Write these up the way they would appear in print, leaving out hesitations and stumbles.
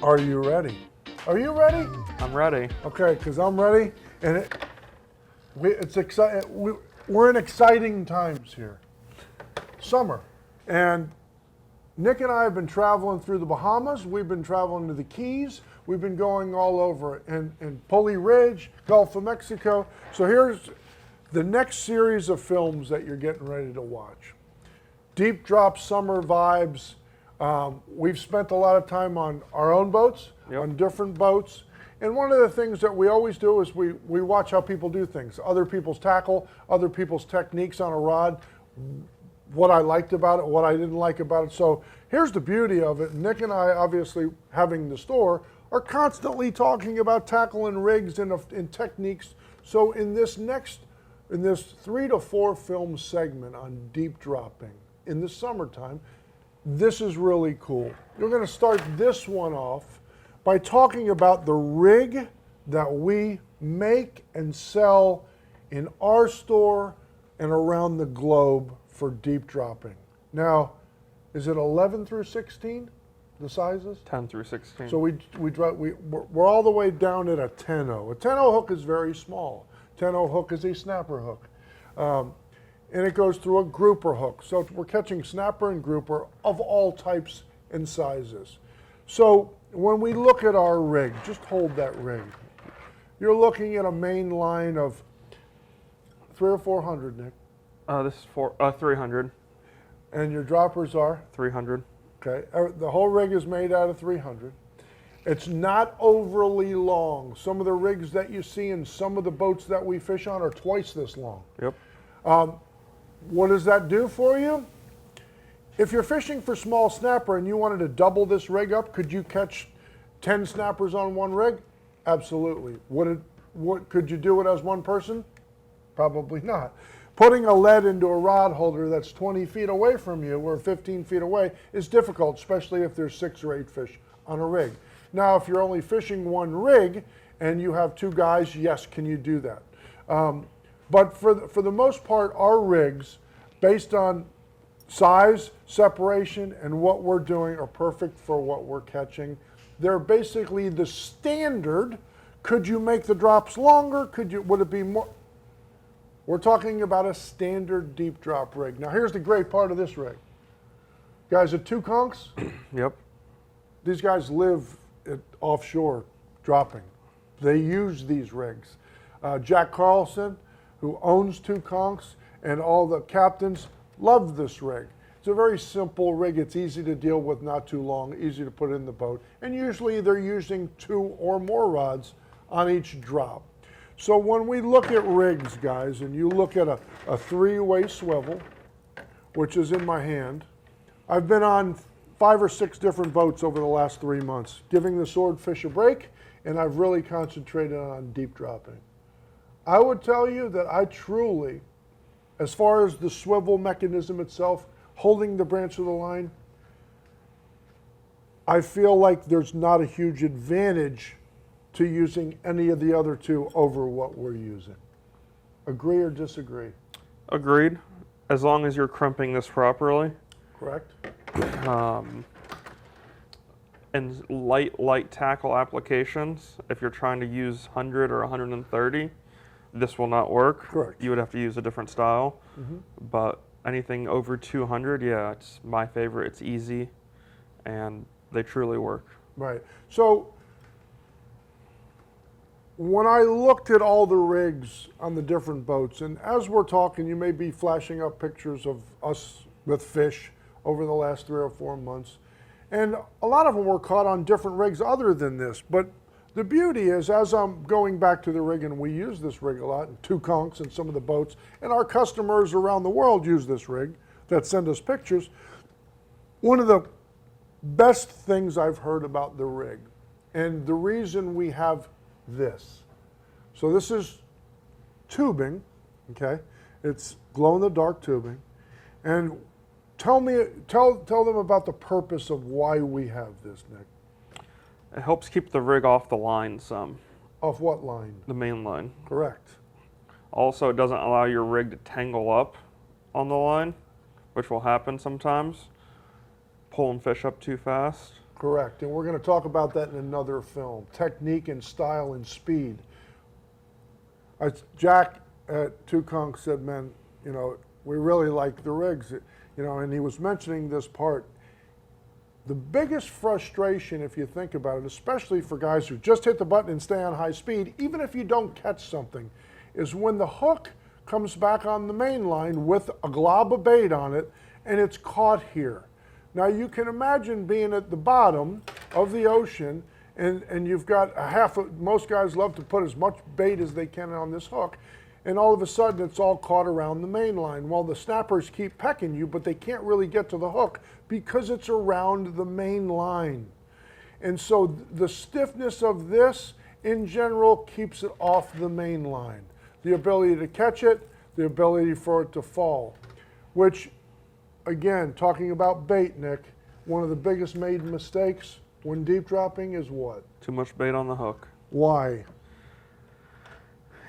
Are you ready? Are you ready? I'm ready. Okay, because I'm ready, and it's exciting. We're in exciting times here. Summer, and Nick and I have been traveling through the Bahamas. We've been traveling to the Keys. We've been going all over in Poli Ridge, Gulf of Mexico. So here's the next series of films that you're getting ready to watch. Deep drop summer vibes. We've spent a lot of time on our own boats, on different boats. And one of the things that we always do is we watch how people do things. Other people's tackle, other people's techniques on a rod, what I liked about it, what I didn't like about it. So here's the beauty of it. Nick and I, obviously having the store, are constantly talking about tackle and rigs and techniques. So in this 3 to 4 film segment on deep dropping in the summertime, this is really cool. We're going to start this one off by talking about the rig that we make and sell in our store and around the globe for deep dropping. Now, is it 11 through 16, the sizes? 10 through 16. So we're all the way down at a 10-0. A 10-0 hook is very small. 10-0 hook is a snapper hook. And it goes through a grouper hook. So we're catching snapper and grouper of all types and sizes. So when we look at our rig, just hold that rig. You're looking at a main line of 300 or 400, Nick. This is 300. And your droppers are? 300. Okay. The whole rig is made out of 300. It's not overly long. Some of the rigs that you see in some of the boats that we fish on are twice this long. Yep. What does that do for you? If you're fishing for small snapper and you wanted to double this rig up, could you catch 10 snappers on one rig? Absolutely. Could you do it as one person? Probably not. Putting a lead into a rod holder that's 20 feet away from you or 15 feet away is difficult, especially if there's 6 or 8 fish on a rig. Now, if you're only fishing one rig and you have 2 guys, yes, can you do that? But for the most part, our rigs, based on size, separation, and what we're doing, are perfect for what we're catching. They're basically the standard. Could you make the drops longer? Would it be more? We're talking about a standard deep drop rig. Now, here's the great part of this rig. Guys, at 2 conchs, Yep. these guys live offshore dropping. They use these rigs. Jack Carlson, who owns 2 conchs, and all the captains love this rig. It's a very simple rig. It's easy to deal with, not too long, easy to put in the boat. And usually they're using 2 or more rods on each drop. So when we look at rigs, guys, and you look at a 3-way swivel, which is in my hand, I've been on 5 or 6 different boats over the last 3 months, giving the swordfish a break, and I've really concentrated on deep dropping. I would tell you that I truly, as far as the swivel mechanism itself, holding the branch of the line, I feel like there's not a huge advantage to using any of the other 2 over what we're using. Agree or disagree? Agreed. As long as you're crimping this properly. Correct? And light tackle applications, if you're trying to use 100 or 130, this will not work. Correct. You would have to use a different style. But anything over 200, yeah, it's my favorite. It's easy, and they truly work. Right. So when I looked at all the rigs on the different boats, and as we're talking, you may be flashing up pictures of us with fish over the last 3 or 4 months. And a lot of them were caught on different rigs other than this. But the beauty is, as I'm going back to the rig, and we use this rig a lot, in 2 conchs and some of the boats, and our customers around the world use this rig that send us pictures. One of the best things I've heard about the rig, and the reason we have this. So this is tubing, okay? It's glow-in-the-dark tubing. And tell them about the purpose of why we have this, Nick. It helps keep the rig off the line some. Off what line? The main line. Correct. Also, it doesn't allow your rig to tangle up on the line, which will happen sometimes. Pulling fish up too fast. Correct. And we're going to talk about that in another film. Technique and style and speed. Jack at Tukunk said, man, you know, we really like the rigs, you know, and he was mentioning this part. The biggest frustration, if you think about it, especially for guys who just hit the button and stay on high speed, even if you don't catch something, is when the hook comes back on the main line with a glob of bait on it and it's caught here. Now you can imagine being at the bottom of the ocean and you've got most guys love to put as much bait as they can on this hook, and all of a sudden it's all caught around the main line. Well, the snappers keep pecking you, but they can't really get to the hook because it's around the main line. And so the stiffness of this in general keeps it off the main line. The ability to catch it, the ability for it to fall, which, again, talking about bait, Nick, one of the biggest made mistakes when deep dropping is what? Too much bait on the hook. Why?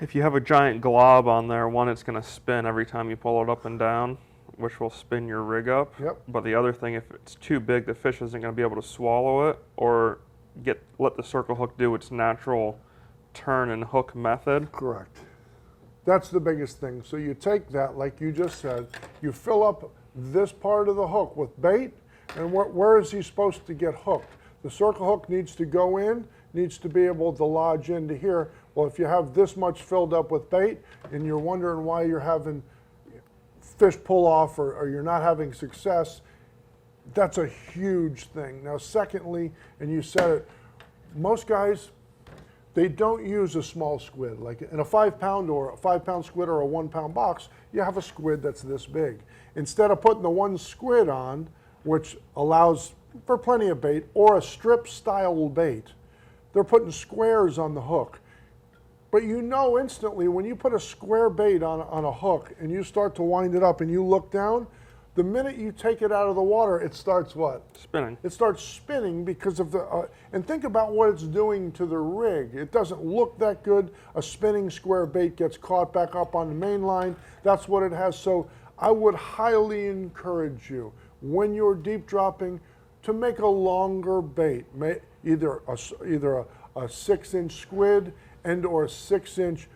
If you have a giant glob on there, one, it's going to spin every time you pull it up and down, which will spin your rig up. Yep. But the other thing, if it's too big, the fish isn't going to be able to swallow it or let the circle hook do its natural turn and hook method. Correct. That's the biggest thing. So you take that, like you just said, you fill up this part of the hook with bait, and where is he supposed to get hooked? The circle hook needs to go in, needs to be able to lodge into here. Well, if you have this much filled up with bait and you're wondering why you're having fish pull off or you're not having success, that's a huge thing. Now, secondly, and you said it, most guys, they don't use a small squid. Like in a 5 pound or a 5 pound squid or a 1 pound box, you have a squid that's this big. Instead of putting the one squid on, which allows for plenty of bait, or a strip style bait, they're putting squares on the hook. But you know instantly when you put a square bait on a hook and you start to wind it up and you look down, the minute you take it out of the water, it starts what? Spinning. It starts spinning because of the, and think about what it's doing to the rig. It doesn't look that good. A spinning square bait gets caught back up on the main line. That's what it has. So I would highly encourage you, when you're deep dropping, to make a longer bait, either a 6-inch squid and or a 6-inch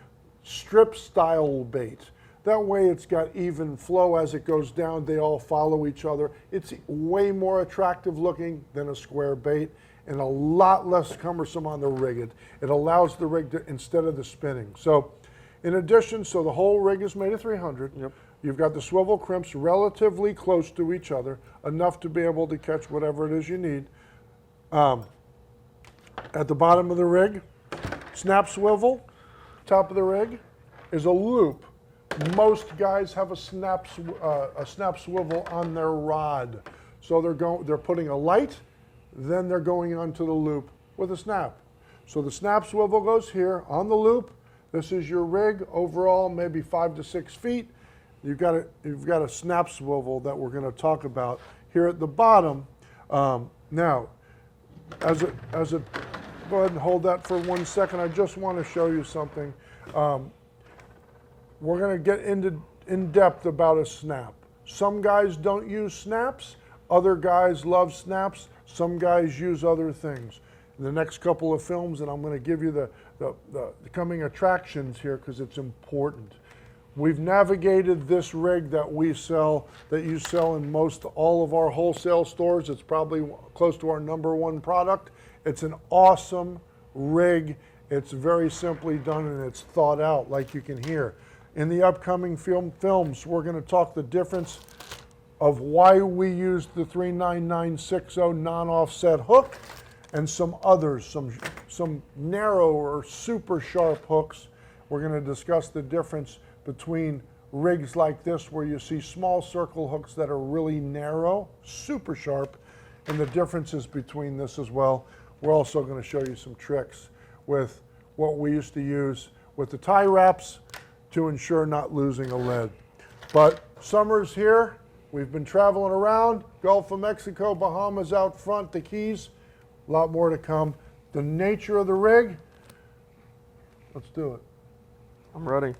strip style bait. That way it's got even flow as it goes down. They all follow each other. It's way more attractive looking than a square bait and a lot less cumbersome on the rig. It allows the rig to, instead of the spinning. So in addition, so the whole rig is made of 300. Yep. You've got the swivel crimps relatively close to each other, enough to be able to catch whatever it is you need. At the bottom of the rig, snap swivel. Top of the rig is a loop. Most guys have a snap swivel on their rod. So they're putting a light, then they're going onto the loop with a snap. So the snap swivel goes here on the loop. This is your rig overall, maybe 5 to 6 feet. You've got a snap swivel that we're going to talk about here at the bottom. Now, go ahead and hold that for 1 second. I just want to show you something. We're going to get in depth about a snap. Some guys don't use snaps. Other guys love snaps. Some guys use other things. In the next couple of films, and I'm going to give you the coming attractions here because it's important. We've navigated this rig that we sell, that you sell in most all of our wholesale stores. It's probably close to our #1 product. It's an awesome rig. It's very simply done and it's thought out, like you can hear. In the upcoming films, we're going to talk the difference of why we use the 39960 non-offset hook and some others, some narrow or super sharp hooks. We're going to discuss the difference between rigs like this where you see small circle hooks that are really narrow, super sharp, and the differences between this as well. We're also going to show you some tricks with what we used to use with the tie wraps to ensure not losing a lead. But summer's here. We've been traveling around, Gulf of Mexico, Bahamas out front, the Keys, a lot more to come. The nature of the rig, let's do it. I'm ready.